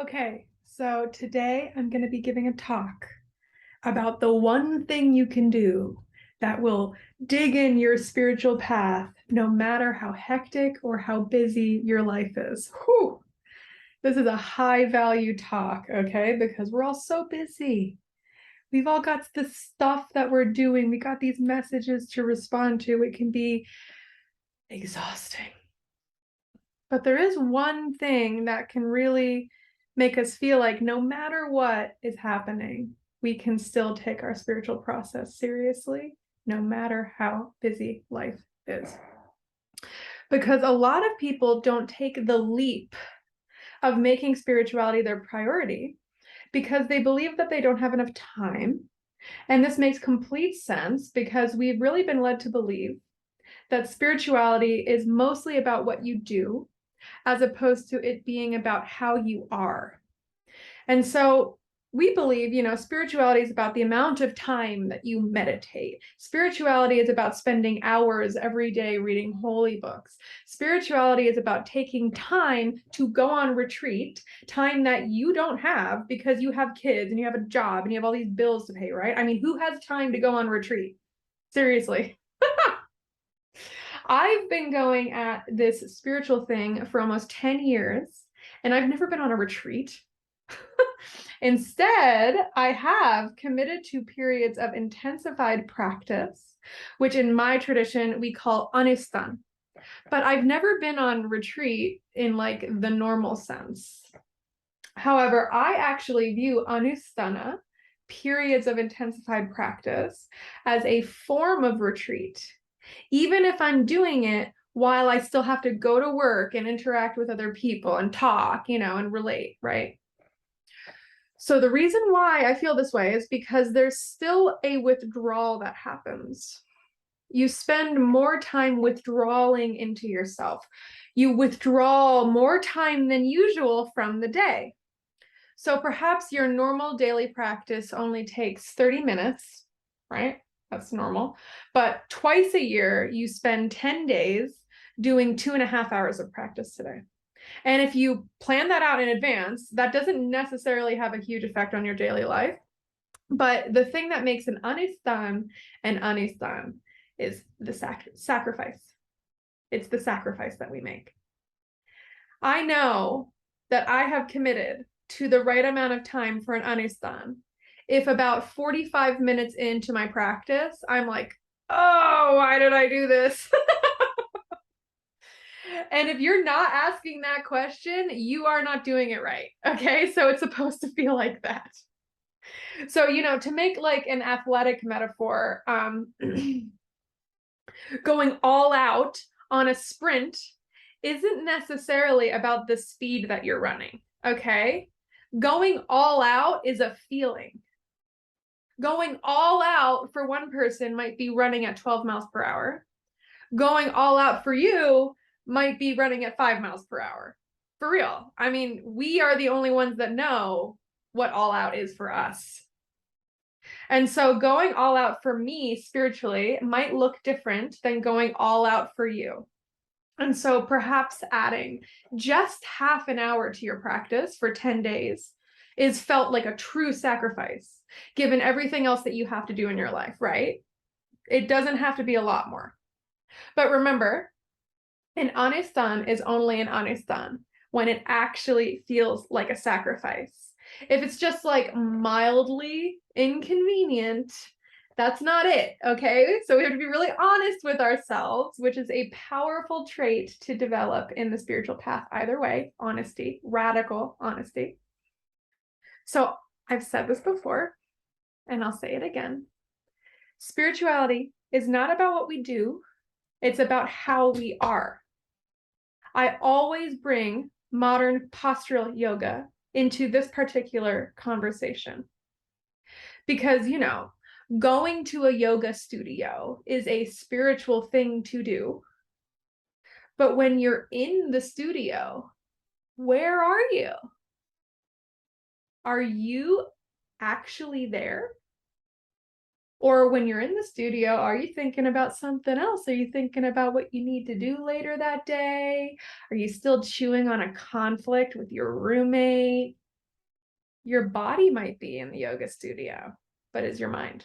Okay, so today I'm going to be giving a talk about the one thing you can do that will dig in your spiritual path, no matter how hectic or how busy your life is. Whew. This is a high value talk, okay? Because we're all so busy. We've all got this stuff that we're doing. We got these messages to respond to. It can be exhausting. But there is one thing that can really make us feel like no matter what is happening, we can still take our spiritual process seriously, no matter how busy life is. Because a lot of people don't take the leap of making spirituality their priority because they believe that they don't have enough time. And this makes complete sense because we've really been led to believe that spirituality is mostly about what you do, as opposed to it being about how you are. And so we believe, spirituality is about the amount of time that you meditate. Spirituality is about spending hours every day reading holy books. Spirituality is about taking time to go on retreat, time that you don't have because you have kids and you have a job and you have all these bills to pay, right? I mean, who has time to go on retreat? Seriously. I've been going at this spiritual thing for almost 10 years, and I've never been on a retreat. Instead, I have committed to periods of intensified practice, which in my tradition we call anustan. But I've never been on retreat in like the normal sense. However, I actually view anustana, periods of intensified practice, as a form of retreat, even if I'm doing it while I still have to go to work and interact with other people and talk, and relate, right? So the reason why I feel this way is because there's still a withdrawal that happens. You spend more time withdrawing into yourself. You withdraw more time than usual from the day. So perhaps your normal daily practice only takes 30 minutes, right? That's normal. But twice a year, you spend 10 days doing 2.5 hours of practice today. And if you plan that out in advance, that doesn't necessarily have a huge effect on your daily life. But the thing that makes an anistan is the sacrifice. It's the sacrifice that we make. I know that I have committed to the right amount of time for an anistan. If about 45 minutes into my practice, I'm like, oh, why did I do this? And if you're not asking that question, you are not doing it right. Okay. So it's supposed to feel like that. So, to make like an athletic metaphor, going all out on a sprint isn't necessarily about the speed that you're running. Okay. Going all out is a feeling. Going all out for one person might be running at 12 miles per hour. Going all out for you might be running at 5 miles per hour. For real. I mean, we are the only ones that know what all out is for us. And so going all out for me spiritually might look different than going all out for you. And so perhaps adding just half an hour to your practice for 10 days is felt like a true sacrifice, given everything else that you have to do in your life, right? It doesn't have to be a lot more. But remember, an anistan is only an anistan when it actually feels like a sacrifice. If it's just like mildly inconvenient, that's not it, okay? So we have to be really honest with ourselves, which is a powerful trait to develop in the spiritual path. Either way, honesty, radical honesty. So I've said this before, and I'll say it again. Spirituality is not about what we do. It's about how we are. I always bring modern postural yoga into this particular conversation because, going to a yoga studio is a spiritual thing to do. But when you're in the studio, where are you? Are you actually there? Or when you're in the studio, are you thinking about something else? Are you thinking about what you need to do later that day? Are you still chewing on a conflict with your roommate? Your body might be in the yoga studio, but is your mind?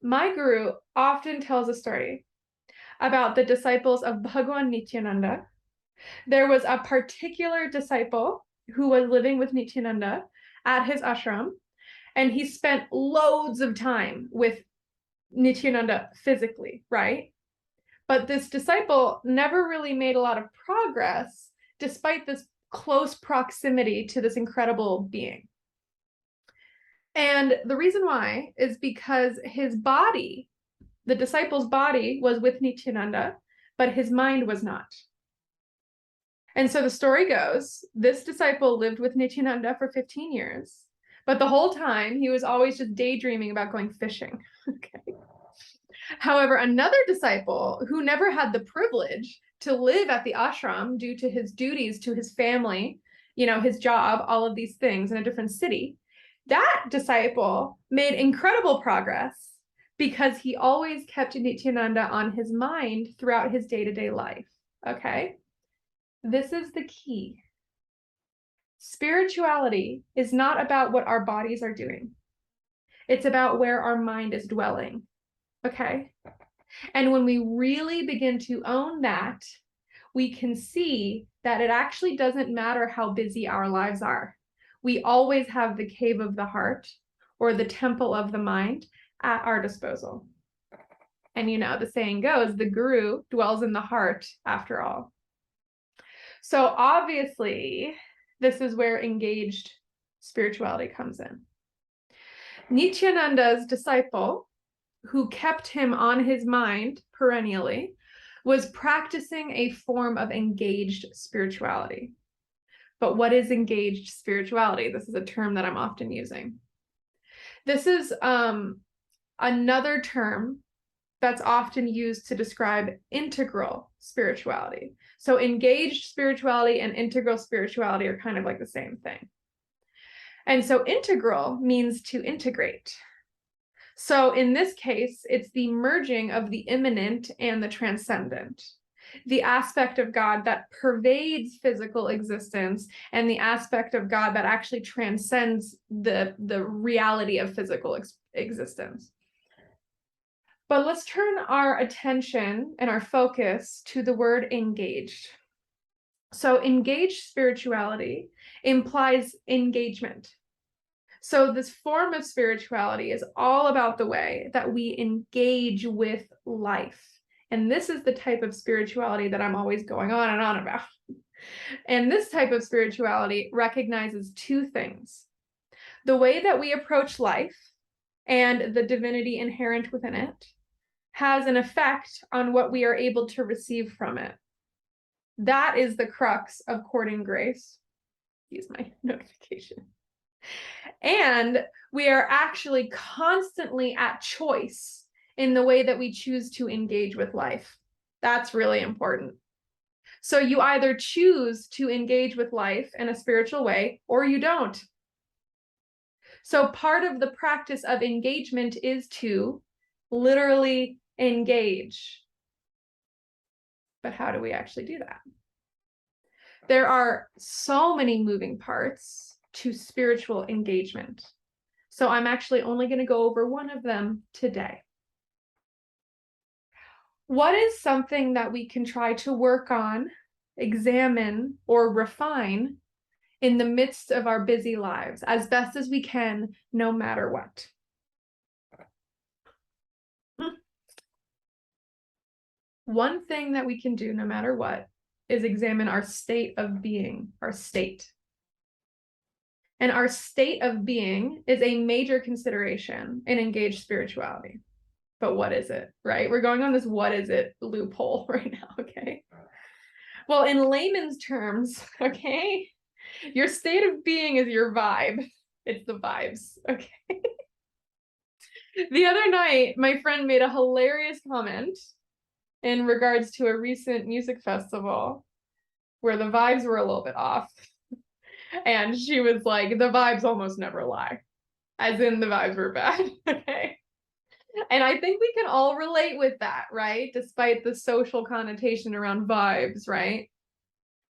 My guru often tells a story about the disciples of Bhagwan Nityananda. There was a particular disciple who was living with Nityananda at his ashram, and he spent loads of time with Nityananda physically, right? But this disciple never really made a lot of progress despite this close proximity to this incredible being. And the reason why is because his body, the disciple's body, was with Nityananda, but his mind was not. And so the story goes, this disciple lived with Nityananda for 15 years, but the whole time he was always just daydreaming about going fishing. Okay. However, another disciple who never had the privilege to live at the ashram due to his duties to his family, his job, all of these things in a different city, that disciple made incredible progress because he always kept Nityananda on his mind throughout his day-to-day life. Okay? This is the key. Spirituality is not about what our bodies are doing. It's about where our mind is dwelling. Okay? And when we really begin to own that, we can see that it actually doesn't matter how busy our lives are. We always have the cave of the heart or the temple of the mind at our disposal. And the saying goes, the guru dwells in the heart after all. So obviously, this is where engaged spirituality comes in. Nityananda's disciple, who kept him on his mind perennially, was practicing a form of engaged spirituality. But what is engaged spirituality? This is a term that I'm often using. This is another term that's often used to describe integral spirituality. So engaged spirituality and integral spirituality are kind of like the same thing. And so integral means to integrate. So in this case, it's the merging of the immanent and the transcendent, the aspect of God that pervades physical existence and the aspect of God that actually transcends the reality of physical existence. But let's turn our attention and our focus to the word engaged. So engaged spirituality implies engagement. So this form of spirituality is all about the way that we engage with life. And this is the type of spirituality that I'm always going on and on about. And this type of spirituality recognizes two things: the way that we approach life and the divinity inherent within it has an effect on what we are able to receive from it. That is the crux of courting grace. Use my notification. And we are actually constantly at choice in the way that we choose to engage with life. That's really important. So you either choose to engage with life in a spiritual way or you don't. So part of the practice of engagement is to literally engage. But how do we actually do that? There are so many moving parts to spiritual engagement. So I'm actually only going to go over one of them today. What is something that we can try to work on, examine, or refine in the midst of our busy lives as best as we can, no matter what? One thing that we can do no matter what is examine our state of being, our state. And our state of being is a major consideration in engaged spirituality. But what is it, right? We're going on this what is it loophole right now, okay? Well, in layman's terms, okay, your state of being is your vibe. It's the vibes, okay? The other night, my friend made a hilarious comment in regards to a recent music festival where the vibes were a little bit off. And she was like, the vibes almost never lie. As in the vibes were bad, okay? And I think we can all relate with that, right? Despite the social connotation around vibes, right?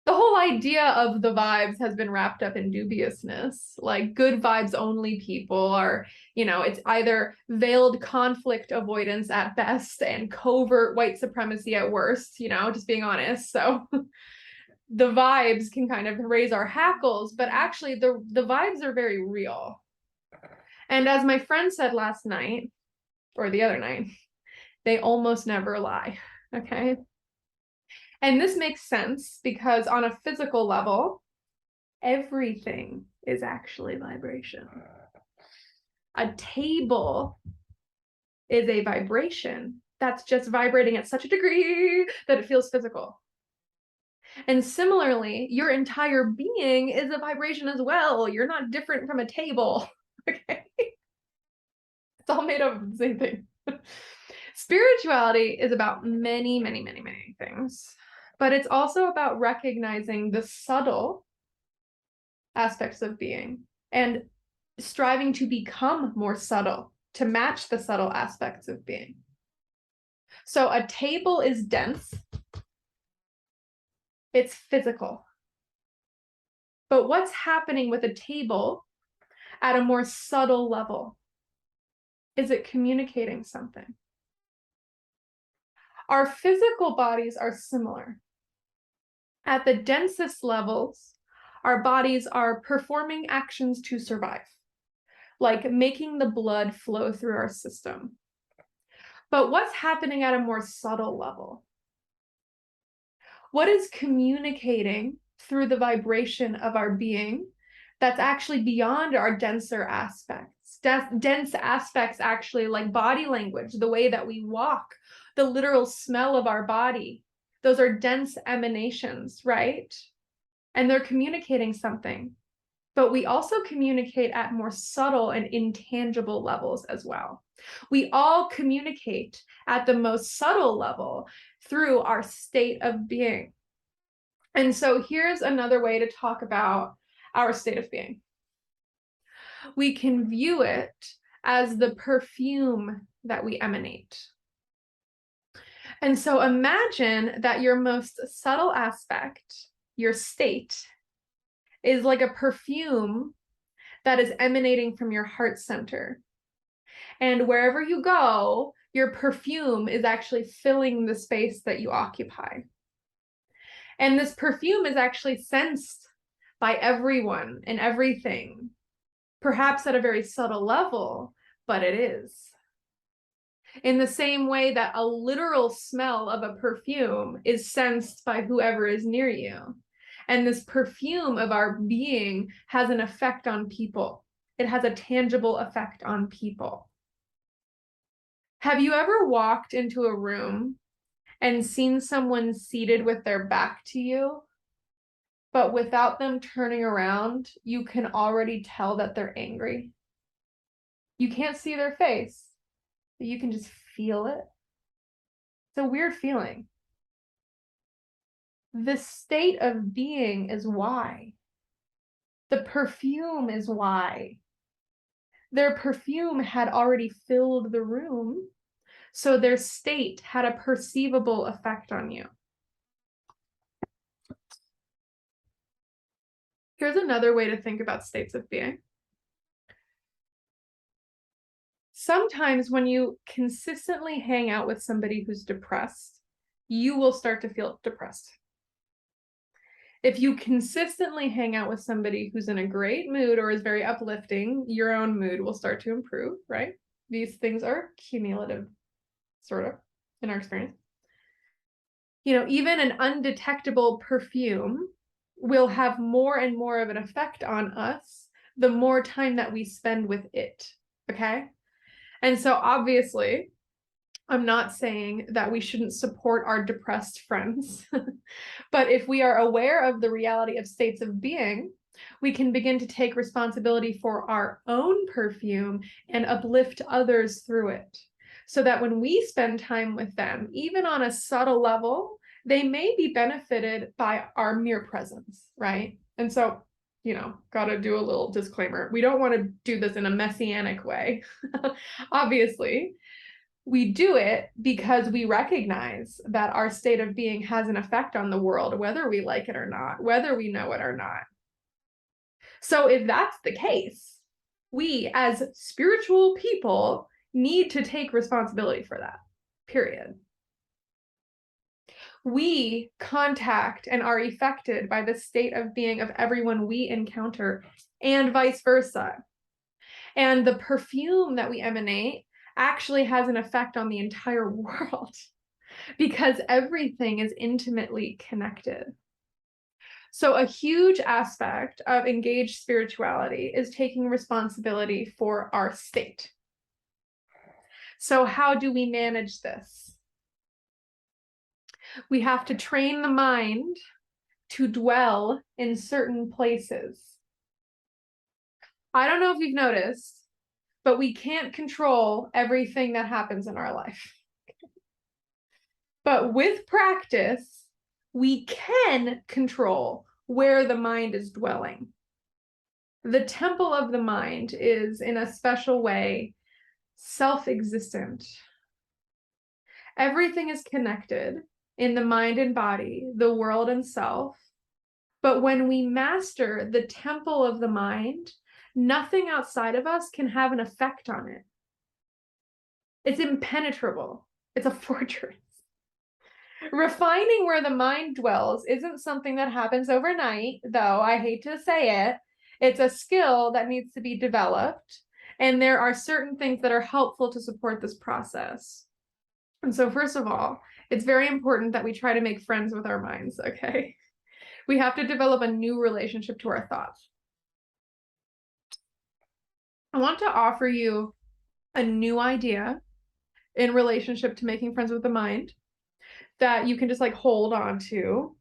The whole idea of the vibes has been wrapped up in dubiousness. Like good vibes only people are, it's either veiled conflict avoidance at best and covert white supremacy at worst, just being honest. So the vibes can kind of raise our hackles, but actually the vibes are very real. And as my friend said last night, or the other night, they almost never lie, okay? And this makes sense because on a physical level, everything is actually vibration. A table is a vibration that's just vibrating at such a degree that it feels physical. And similarly, your entire being is a vibration as well. You're not different from a table, okay? It's all made up of the same thing. Spirituality is about many, many, many, many things, but it's also about recognizing the subtle aspects of being and striving to become more subtle to match the subtle aspects of being. So a table is dense. It's physical. But what's happening with a table at a more subtle level? Is it communicating something? Our physical bodies are similar. At the densest levels, our bodies are performing actions to survive, like making the blood flow through our system. But what's happening at a more subtle level? What is communicating through the vibration of our being that's actually beyond our denser aspects? Dense aspects actually like body language, the way that we walk, the literal smell of our body. Those are dense emanations, right? And they're communicating something. But we also communicate at more subtle and intangible levels as well. We all communicate at the most subtle level through our state of being. And so here's another way to talk about our state of being. We can view it as the perfume that we emanate. And so imagine that your most subtle aspect, your state, is like a perfume that is emanating from your heart center. And wherever you go, your perfume is actually filling the space that you occupy. And this perfume is actually sensed by everyone and everything, perhaps at a very subtle level, but it is. In the same way that a literal smell of a perfume is sensed by whoever is near you. And this perfume of our being has an effect on people. It has a tangible effect on people. Have you ever walked into a room and seen someone seated with their back to you, but without them turning around, you can already tell that they're angry? You can't see their face, but you can just feel it. It's a weird feeling. The state of being is why. The perfume is why. Their perfume had already filled the room, so their state had a perceivable effect on you. Here's another way to think about states of being. Sometimes when you consistently hang out with somebody who's depressed, you will start to feel depressed. If you consistently hang out with somebody who's in a great mood or is very uplifting, your own mood will start to improve, right? These things are cumulative, sort of, in our experience. Even an undetectable perfume will have more and more of an effect on us the more time that we spend with it, okay? And so obviously, I'm not saying that we shouldn't support our depressed friends, but if we are aware of the reality of states of being, we can begin to take responsibility for our own perfume and uplift others through it. So that when we spend time with them, even on a subtle level, they may be benefited by our mere presence, right? And so, gotta do a little disclaimer. We don't want to do this in a messianic way, obviously. We do it because we recognize that our state of being has an effect on the world, whether we like it or not, whether we know it or not. So if that's the case, we as spiritual people need to take responsibility for that, period. We contact and are affected by the state of being of everyone we encounter, and vice versa. And the perfume that we emanate actually has an effect on the entire world because everything is intimately connected. So a huge aspect of engaged spirituality is taking responsibility for our state. So how do we manage this? We have to train the mind to dwell in certain places. I don't know if you've noticed, but we can't control everything that happens in our life. But with practice, we can control where the mind is dwelling. The temple of the mind is, in a special way, self-existent. Everything is connected in the mind and body, the world and self. But when we master the temple of the mind, nothing outside of us can have an effect on it. It's impenetrable. It's a fortress. Refining where the mind dwells isn't something that happens overnight, though I hate to say it. It's a skill that needs to be developed, and there are certain things that are helpful to support this process. And so first of all, it's very important that we try to make friends with our minds, okay? We have to develop a new relationship to our thoughts. I want to offer you a new idea in relationship to making friends with the mind that you can just like hold on to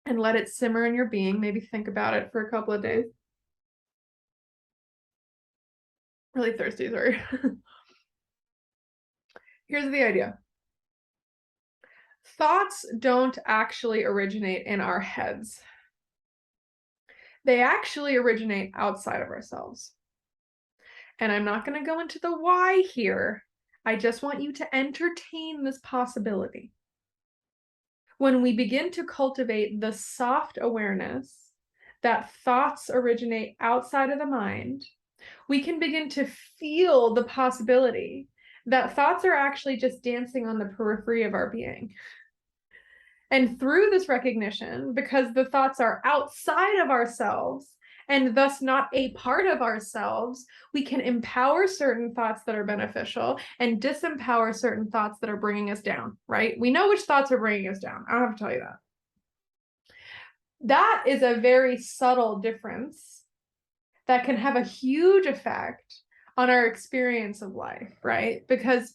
and let it simmer in your being. Maybe think about it for a couple of days. Really thirsty, sorry. Here's the idea. Thoughts don't actually originate in our heads. They actually originate outside of ourselves. And I'm not going to go into the why here. I just want you to entertain this possibility. When we begin to cultivate the soft awareness that thoughts originate outside of the mind, we can begin to feel the possibility that thoughts are actually just dancing on the periphery of our being. And through this recognition, because the thoughts are outside of ourselves and thus not a part of ourselves, we can empower certain thoughts that are beneficial and disempower certain thoughts that are bringing us down, right? We know which thoughts are bringing us down. I don't have to tell you that. That is a very subtle difference that can have a huge effect on our experience of life, right? Because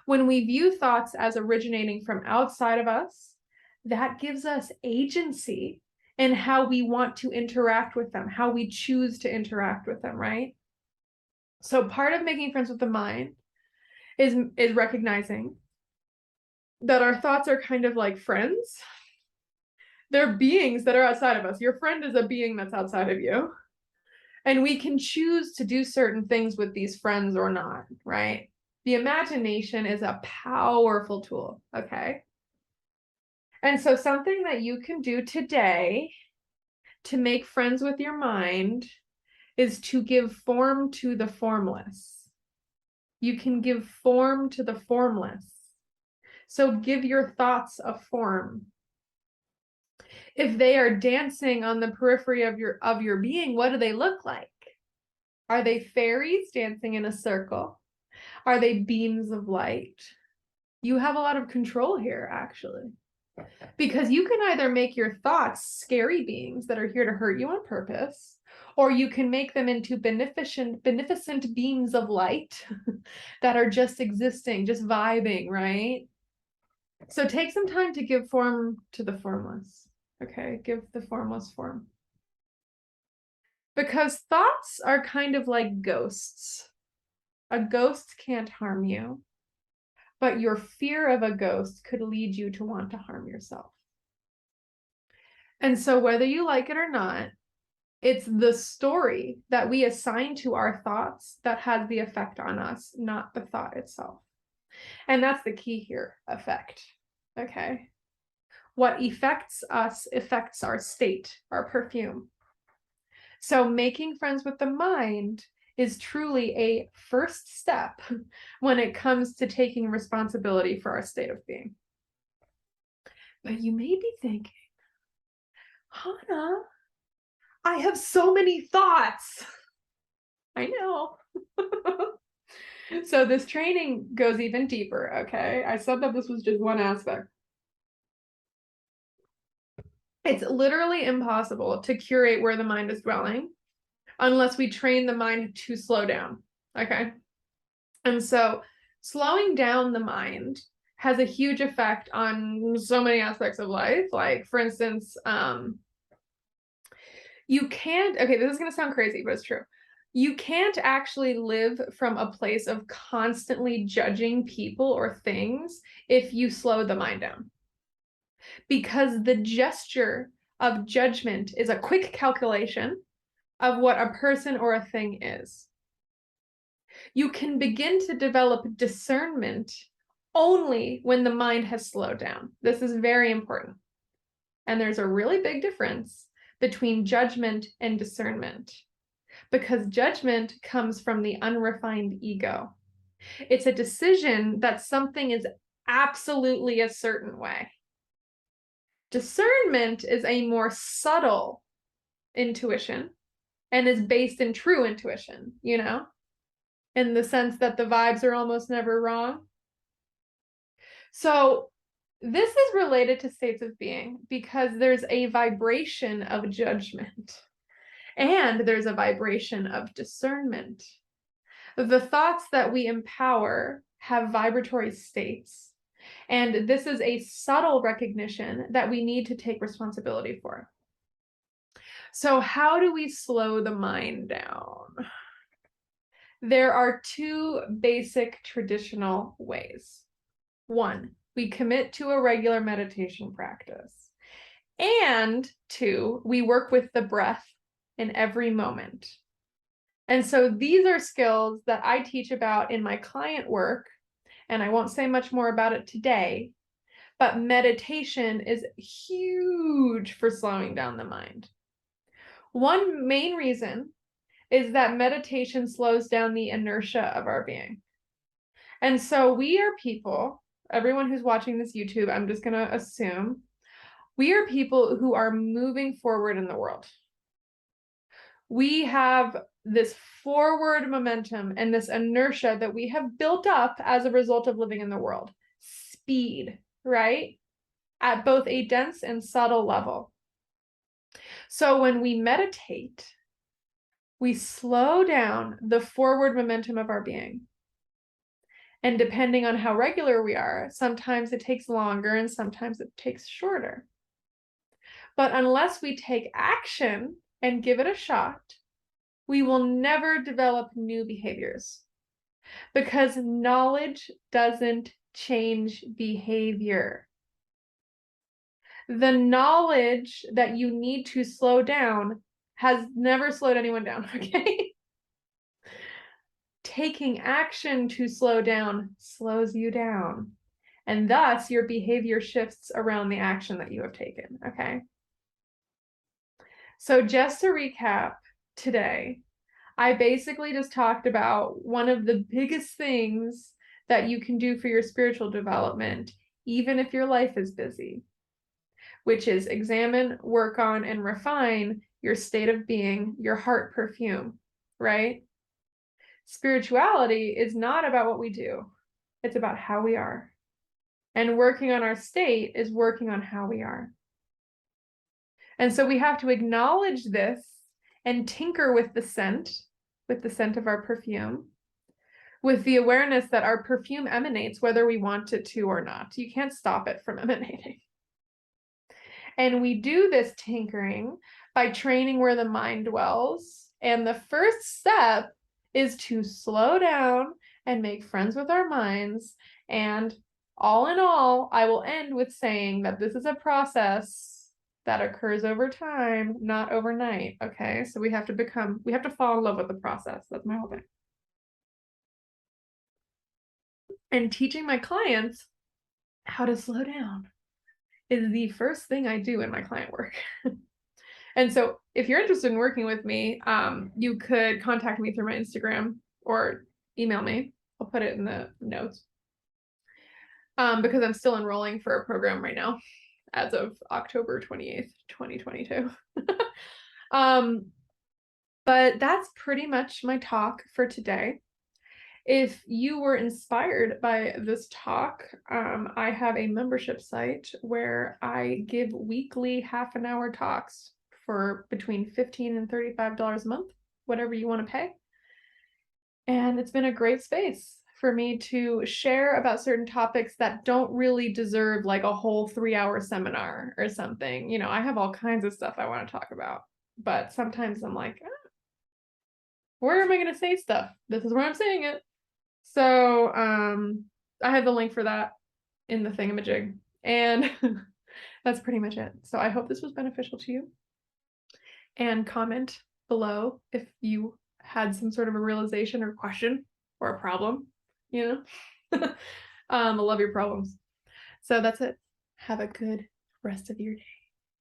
when we view thoughts as originating from outside of us, that gives us agency in how we want to interact with them, how we choose to interact with them, right? So part of making friends with the mind is recognizing that our thoughts are kind of like friends. They're beings that are outside of us. Your friend is a being that's outside of you. And we can choose to do certain things with these friends or not, right? The imagination is a powerful tool, okay? And so something that you can do today to make friends with your mind is to give form to the formless. You can give form to the formless. So give your thoughts a form. If they are dancing on the periphery of your being, what do they look like? Are they fairies dancing in a circle? Are they beams of light? You have a lot of control here, actually. Because you can either make your thoughts scary beings that are here to hurt you on purpose, or you can make them into beneficent beams of light that are just existing, just vibing, right? So take some time to give form to the formless. Okay, give the formless form. Because thoughts are kind of like ghosts. A ghost can't harm you, but your fear of a ghost could lead you to want to harm yourself. And so whether you like it or not, it's the story that we assign to our thoughts that has the effect on us, not the thought itself. And that's the key here, effect. Okay. What affects us affects our state, our perfume. So making friends with the mind is truly a first step when it comes to taking responsibility for our state of being. But you may be thinking, Hannah, I have so many thoughts. I know. So this training goes even deeper, okay? I said that this was just one aspect. It's literally impossible to curate where the mind is dwelling unless we train the mind to slow down, okay? And so slowing down the mind has a huge effect on so many aspects of life. Like, for instance, you can't, okay, this is going to sound crazy, but it's true. You can't actually live from a place of constantly judging people or things if you slow the mind down. Because the gesture of judgment is a quick calculation of what a person or a thing is. You can begin to develop discernment only when the mind has slowed down. This is very important. And there's a really big difference between judgment and discernment, because judgment comes from the unrefined ego. It's a decision that something is absolutely a certain way. Discernment is a more subtle intuition and is based in true intuition, you know, in the sense that the vibes are almost never wrong. So this is related to states of being because there's a vibration of judgment and there's a vibration of discernment. The thoughts that we empower have vibratory states, and this is a subtle recognition that we need to take responsibility for. So how do we slow the mind down? There are two basic traditional ways. One, we commit to a regular meditation practice. And two, we work with the breath in every moment. And so these are skills that I teach about in my client work, and I won't say much more about it today, but meditation is huge for slowing down the mind. One main reason is that meditation slows down the inertia of our being. And so we are people, everyone who's watching this YouTube, I'm just going to assume, we are people who are moving forward in the world. We have this forward momentum and this inertia that we have built up as a result of living in the world. Speed, right? At both a dense and subtle level. So when we meditate, we slow down the forward momentum of our being. And depending on how regular we are, sometimes it takes longer and sometimes it takes shorter. But unless we take action and give it a shot, we will never develop new behaviors, because knowledge doesn't change behavior. The knowledge that you need to slow down has never slowed anyone down, okay? Taking action to slow down slows you down, and thus your behavior shifts around the action that you have taken, okay? So just to recap today, I basically just talked about one of the biggest things that you can do for your spiritual development, even if your life is busy, which is examine, work on, and refine your state of being, your heart perfume, right? Spirituality is not about what we do. It's about how we are. And working on our state is working on how we are. And so we have to acknowledge this and tinker with the scent of our perfume, with the awareness that our perfume emanates whether we want it to or not. You can't stop it from emanating. And we do this tinkering by training where the mind dwells. And the first step is to slow down and make friends with our minds. And all in all, I will end with saying that this is a process that occurs over time, not overnight. Okay, so we have to fall in love with the process. That's my whole thing. And teaching my clients how to slow down is the first thing I do in my client work. And so if you're interested in working with me, you could contact me through my Instagram or email me. I'll put it in the notes. Because I'm still enrolling for a program right now as of October 28th, 2022. But that's pretty much my talk for today. If you were inspired by this talk, I have a membership site where I give weekly half-an-hour talks for between $15 and $35 a month, whatever you want to pay. And it's been a great space for me to share about certain topics that don't really deserve like a whole 3-hour seminar or something. You know, I have all kinds of stuff I want to talk about, but sometimes I'm like, where am I going to say stuff? This is where I'm saying it. So I have the link for that in the thingamajig. And that's pretty much it. So I hope this was beneficial to you. And comment below if you had some sort of a realization or question or a problem, you know. I love your problems. So that's it. Have a good rest of your day.